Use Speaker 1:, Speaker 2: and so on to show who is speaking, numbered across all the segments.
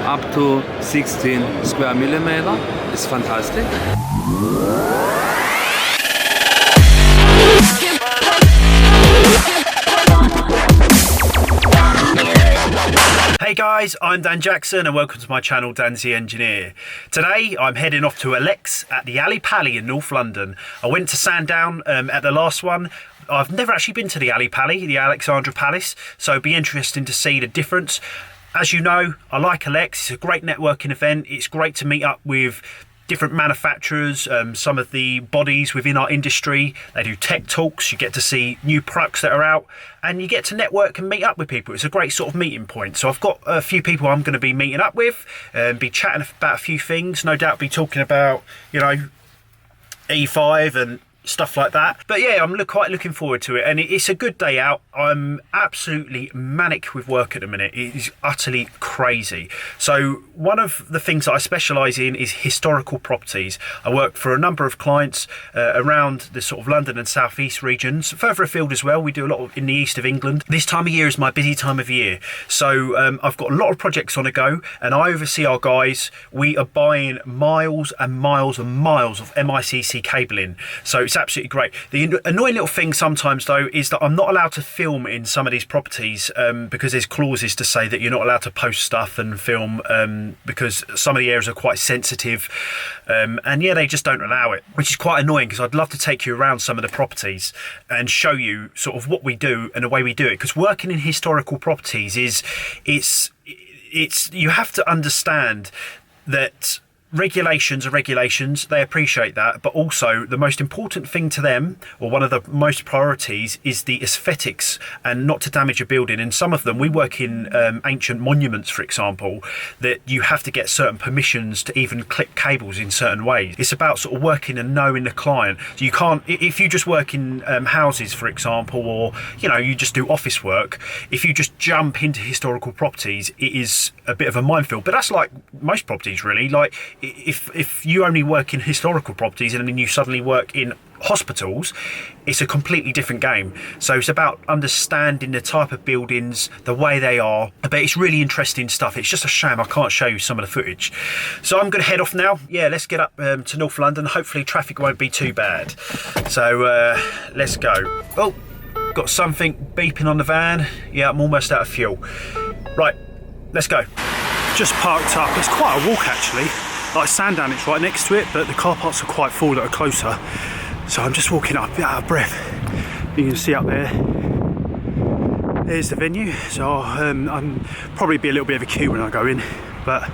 Speaker 1: up to 16 square millimeter. It's fantastic.
Speaker 2: Hey guys, I'm Dan Jackson and welcome to my channel, Dan's the Engineer. Today I'm heading off to Elex at the Ally Pally in North London. I went to Sandown at the last one. I've never actually been to the Ally Pally, the Alexandra Palace, so it'd be interesting to see the difference. As you know, I like Elex. It's a great networking event. It's great to meet up with different manufacturers, some of the bodies within our industry. They do tech talks. You get to see new products that are out and you get to network and meet up with people. It's a great sort of meeting point. So I've got a few people I'm going to be meeting up with and be chatting about a few things. No doubt be talking about, you know, E5 and stuff like that. But yeah, I'm quite looking forward to it, and it's a good day out. I'm absolutely manic with work at the minute. It is utterly crazy. So one of the things that I specialise in is historical properties. I work for a number of clients around the sort of London and South East regions, further afield as well. We do a lot in the east of England. This time of year is my busy time of year, so I've got a lot of projects on the go, and I oversee our guys. We are buying miles and miles and miles of NICEIC cabling, so it's absolutely great. The annoying little thing sometimes though is that I'm not allowed to film in some of these properties because there's clauses to say that you're not allowed to post stuff and film because some of the areas are quite sensitive, and yeah, they just don't allow it, which is quite annoying because I'd love to take you around some of the properties and show you sort of what we do and the way we do it, because working in historical properties it's you have to understand that regulations are regulations. They appreciate that, but also the most important thing to them, or one of the most priorities, is the aesthetics and not to damage a building. And some of them, we work in ancient monuments, for example, that you have to get certain permissions to even clip cables in certain ways. It's about sort of working and knowing the client. So you can't, if you just work in houses, for example, or you know, you just do office work, if you just jump into historical properties, it is a bit of a minefield. But that's like most properties really. Like if you only work in historical properties and then you suddenly work in hospitals, it's a completely different game. So it's about understanding the type of buildings, the way they are, but it's really interesting stuff. It's just a shame I can't show you some of the footage. So I'm going to head off now. Yeah, let's get up to North London. Hopefully traffic won't be too bad. So let's go. Oh, got something beeping on the van. Yeah, I'm almost out of fuel. Right, let's go. Just parked up. It's quite a walk actually. Like Sandown, it's right next to it, but the car parks are quite full that are closer. So I'm just walking up, a bit out of breath. You can see up there, there's the venue. So I'm probably be a little bit of a queue when I go in, but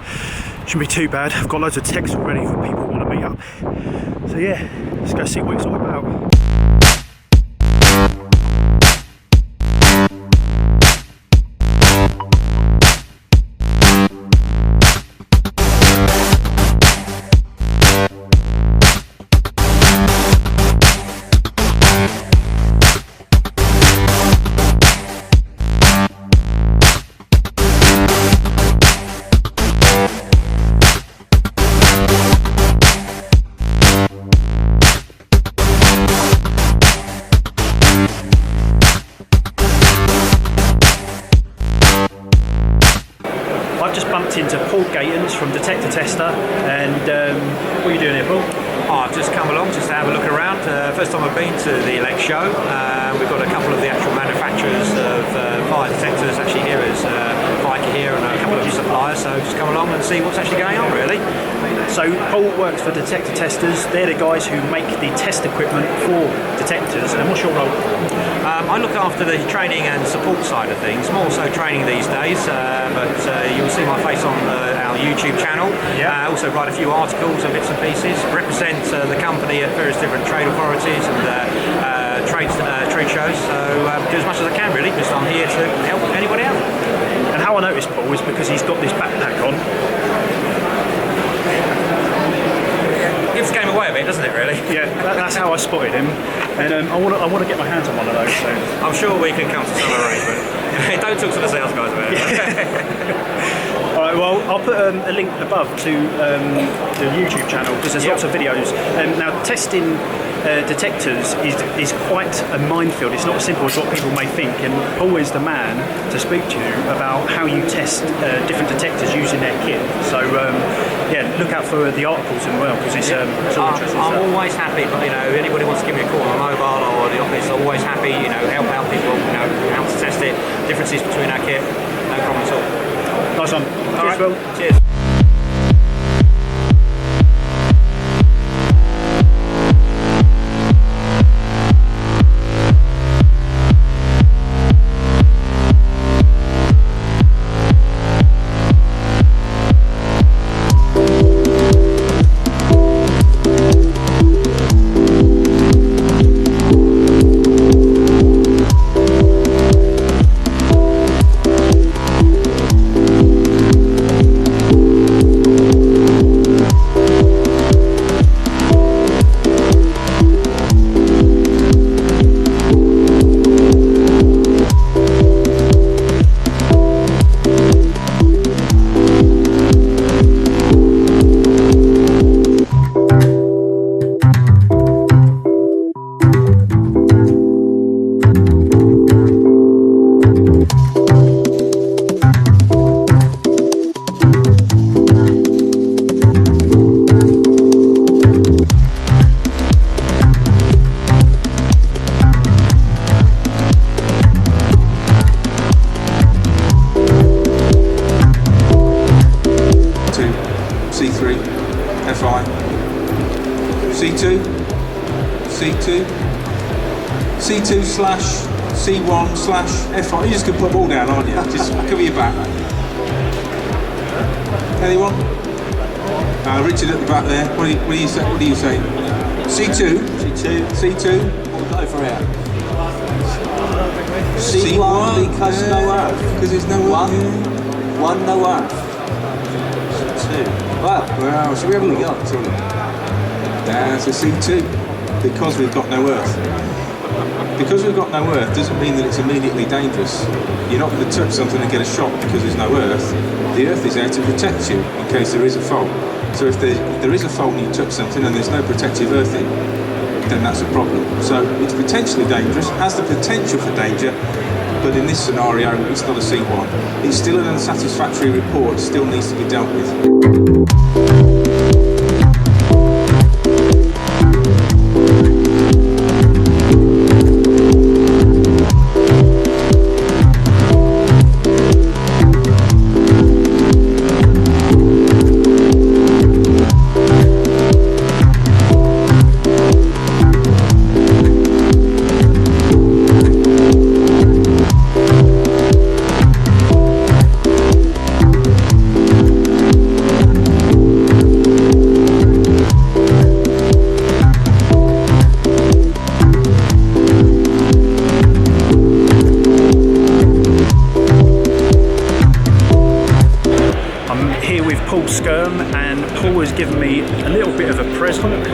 Speaker 2: shouldn't be too bad. I've got loads of texts already from people who want to meet up. So yeah, let's go see what it's all about. Into Paul Gatens from Detector Tester, and what are you doing here, Paul?
Speaker 3: Oh, I've just come along just to have a look around. First time I've been to the Elex Show. We've got a couple of the actual manufacturers of fire detectors actually here. Is YEC here and a couple of suppliers, so just come along and see what's actually going on really.
Speaker 2: So Paul works for Detector Testers. They're the guys who make the test equipment for detectors, and what's your role?
Speaker 3: I look after the training and support side of things, more so training these days, but you'll see my face on our YouTube channel. Yeah. Also write a few articles and bits and pieces, represent the company at various different trade authorities and trade shows, so do as much as I can really, because I'm here to help anybody out.
Speaker 2: And how I noticed Paul is because he's got this backpack on.
Speaker 3: Gives the game away a bit, doesn't it really?
Speaker 2: Yeah, that's how I spotted him, and I want to get my hands on one of those. So
Speaker 3: I'm sure we can come to some arrangement. Don't talk to the sales guys about it.
Speaker 2: Yeah. Alright, well I'll put a link above to the YouTube channel because there's lots of videos. Now testing detectors is quite a minefield. It's not as simple as what people may think, and Paul is the man to speak to about how you test different detectors using their kit. So yeah, look out for the articles as well, because it's all interesting.
Speaker 3: I'm always happy, but you know, anybody wants to give me a call on my mobile or the office, I'm always happy, you know, help out people, you know, how to test it, differences between our kit, no problem at all.
Speaker 2: Nice one. Cheers, Will.
Speaker 3: Cheers.
Speaker 4: C2/C1/FI. You just can put them all down, aren't you? Just cover your back. Anyone? Richard at the back there. What do you say? What do you say? C2. C2.
Speaker 5: We'll go for it.
Speaker 4: C1
Speaker 5: because no earth.
Speaker 4: Because there's no earth.
Speaker 5: One no earth. Two.
Speaker 4: Wow. So we haven't got it. That's a C2 because we've got no earth. Because we've got no earth doesn't mean that it's immediately dangerous. You're not going to touch something and get a shock because there's no earth. The earth is there to protect you in case there is a fault. So if there is a fault and you touch something and there's no protective earthing, then that's a problem. So it's potentially dangerous, has the potential for danger, but in this scenario it's not a C1. It's still an unsatisfactory report, still needs to be dealt with.
Speaker 2: Skyrme, and Paul has given me a little bit of a present.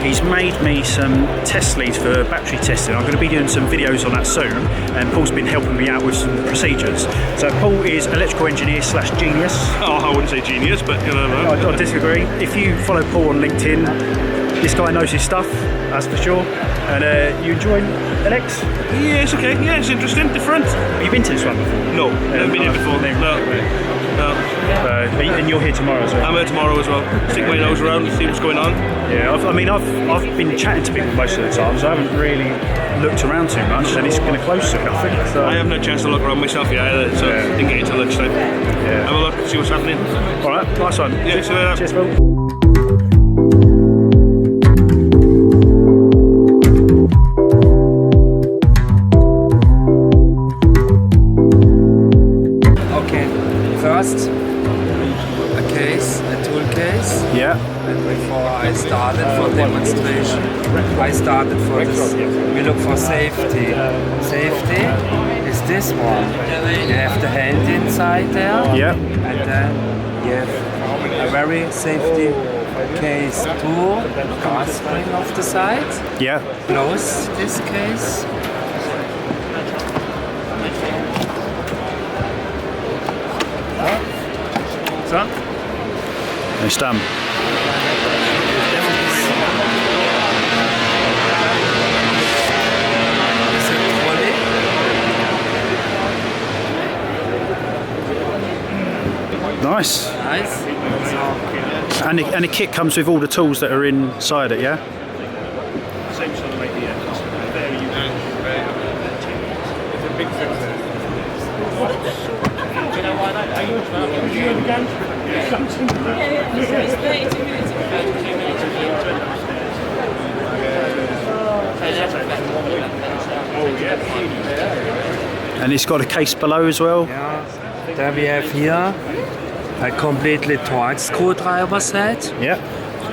Speaker 2: He's made me some test leads for battery testing. I'm going to be doing some videos on that soon, and Paul's been helping me out with some procedures. So Paul is electrical engineer / genius.
Speaker 6: Oh, I wouldn't say genius, but you know.
Speaker 2: I disagree. If you follow Paul on LinkedIn, this guy knows his stuff, that's for sure. And you enjoying Elex?
Speaker 6: Yeah, it's okay. Yeah, it's interesting, different.
Speaker 2: Have you been to this one before?
Speaker 6: No, never been here before. No.
Speaker 2: And you're here tomorrow as well?
Speaker 6: I'm here tomorrow as well. Stick my nose around and see what's going on.
Speaker 2: Yeah, I've been chatting to people most of the time, so I haven't really looked around too much, and it's going to close soon, I think. So.
Speaker 6: I haven't had a chance to look around myself yet either, so I didn't get into lunchtime.
Speaker 2: Yeah.
Speaker 6: Have a look, see what's happening.
Speaker 2: Alright, nice one.
Speaker 6: Yeah, see you later.
Speaker 2: Cheers, Phil.
Speaker 1: First, a tool case.
Speaker 2: Yeah.
Speaker 1: And before I started for demonstration, I started for this. We look for safety. Safety is this one. You have the hand inside there.
Speaker 2: Yeah.
Speaker 1: And then you have a very safety case tool, gas spring off the side.
Speaker 2: Yeah.
Speaker 1: Close this case.
Speaker 2: So, nice done. Nice.
Speaker 1: Nice. So,
Speaker 2: And the kit comes with all the tools that are inside it, yeah?
Speaker 6: Same sort of idea. Very unique. It's a big success. Do you know why that?
Speaker 7: It's 32 minutes.
Speaker 2: And it's got a case below as well.
Speaker 1: yeah. Then we have here a completely torque screwdriver set.
Speaker 2: Yeah.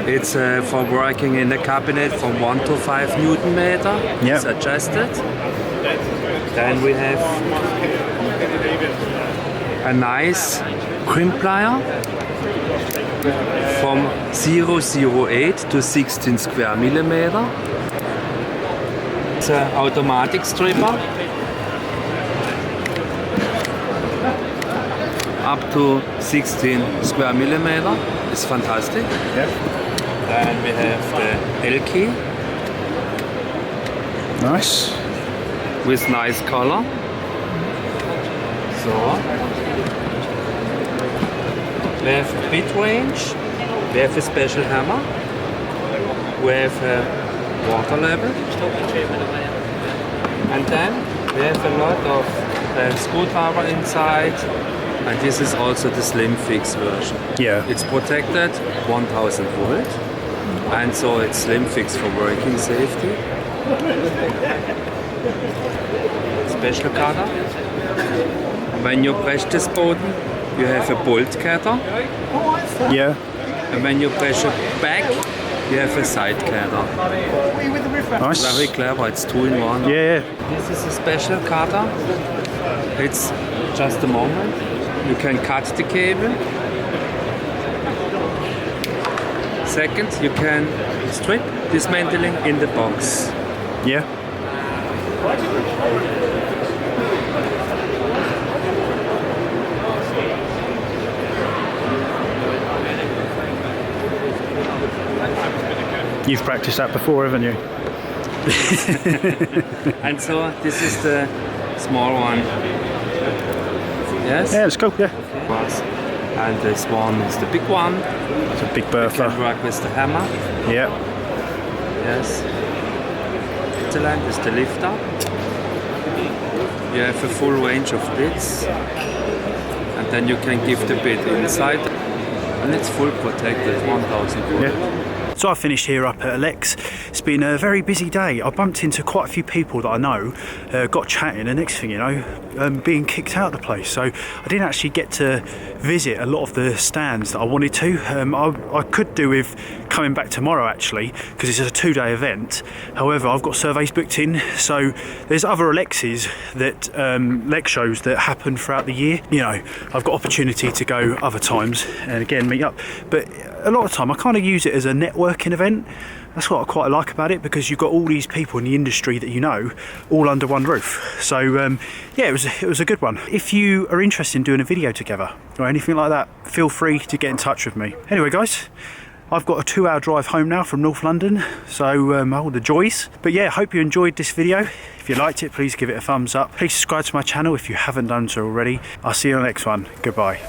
Speaker 1: It's for working in the cabinet from 1 to 5 Newton meter.
Speaker 2: Yeah.
Speaker 1: It's adjusted. Then we have a nice crimp plier from 008 to 16 square millimeter. It's an automatic stripper. Up to 16 square millimeter. It's fantastic.
Speaker 2: Yeah.
Speaker 1: Then we have the L key
Speaker 2: Nice.
Speaker 1: with nice color. So we have bit range. We have a special hammer. We have a water level. And then we have a lot of screwdriver inside. And this is also the slim fix version.
Speaker 2: Yeah.
Speaker 1: It's protected 1000 volt. And so it's slim fix for working safety. Special cutter. When you press this button, you have a bolt cutter.
Speaker 2: Yeah.
Speaker 1: And when you press it back, you have a side cutter.
Speaker 2: Nice.
Speaker 1: Very clever, it's 2 in 1.
Speaker 2: Yeah.
Speaker 1: This is a special cutter. It's just a moment. You can cut the cable. Second, you can strip dismantling in the box.
Speaker 2: Yeah. You've practiced that before, haven't you?
Speaker 1: And so this is the small one. Yes?
Speaker 2: Yeah, it's cool, yeah.
Speaker 1: And this one is the big one.
Speaker 2: It's a big
Speaker 1: You
Speaker 2: bertha.
Speaker 1: can work with the hammer.
Speaker 2: Yeah.
Speaker 1: Yes. Excellent is the lifter. You have a full range of bits. And then you can give the bit inside. And it's full protected, 1000 volt.
Speaker 2: Yeah. So I finished here up at Elex. It's been a very busy day. I bumped into quite a few people that I know, got chatting, and next thing you know, being kicked out of the place. So I didn't actually get to visit a lot of the stands that I wanted to. I could do with coming back tomorrow actually, because it's a 2-day event. However, I've got surveys booked in, so there's other Alexes that Elex shows that happen throughout the year. You know, I've got opportunity to go other times and again meet up, but a lot of the time I kind of use it as a networking event. That's what I quite like about it, because you've got all these people in the industry that you know all under one roof. So yeah, it was a good one. If you are interested in doing a video together or anything like that, feel free to get in touch with me. Anyway guys, I've got a 2-hour drive home now from North London, so all the joys. But yeah, hope you enjoyed this video. If you liked it, please give it a thumbs up. Please subscribe to my channel if you haven't done so already. I'll see you on the next one. Goodbye.